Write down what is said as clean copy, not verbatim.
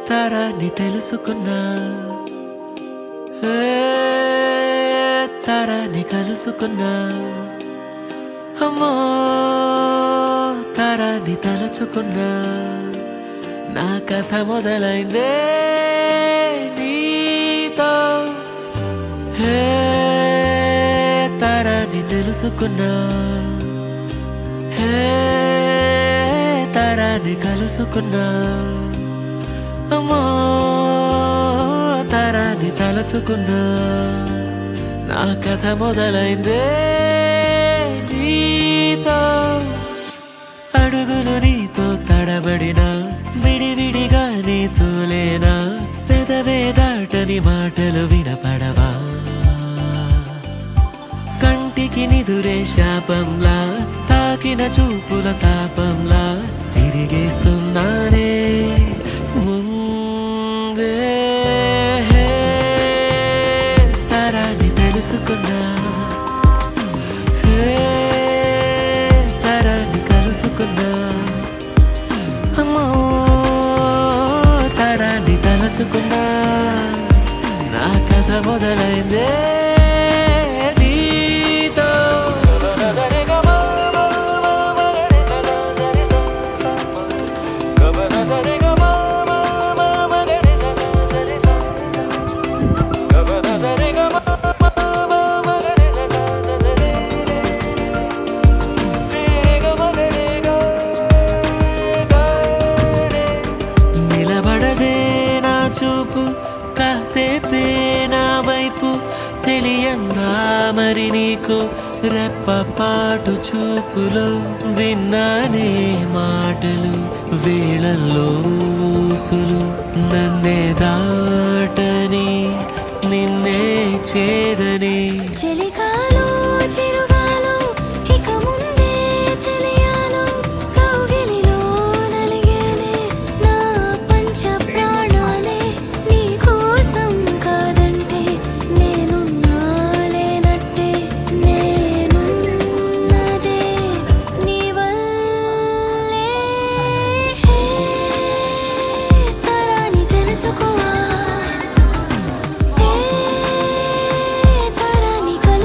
తరాన్ని తెలుసుకున్నా, తరాన్ని కలుసుకున్నా, అమ్మో తరాన్ని తలుచుకున్నా, నా కథ మొదలైందే నీతో. తరాన్ని తెలుసుకున్నా, తరాన్ని కలుసుకున్నా, అమ్మో తరాన్ని తలచుకున్నా, నా కథ మొదలైందే నీతో. అడుగులు నీతో తడబడినా, విడివిడిగా నీతో లేనా, పెదవే దాటని మాటలు వినపడవా, కంటికి నిదురే శాపంలా, తాకిన చూపుల తాపంలా, తిరిగేస్తున్నానే ముందే. తరాన్ని తెలుసుకున్నా, తరాన్ని కలుసుకున్నా, అమ్మో తరాన్ని తలచుకున్నా, నా కథ మొదలైందే నీతో. నిలబడదే నా చూపు, కాసేపే నా వైపు, తెలియందా మరి నీకు, రెప్పపాటు చూపులో విన్నానే మాటలు, వేళల్లో ఊసులు, నన్నే దాటని నిన్నే చేదని. చలికాలో చిరుగాలో ఇక ముందే తెలియాలో, కౌగిలిలో నలిగేనే నా పంచ ప్రాణాలే, నీ కోసం కాదంటే నేనున్నాలేనట్టే, నేనున్నదే నీ వల్లే. తరాన్ని తెలుసుకోవా, తరాన్ని కలుసుకోవా,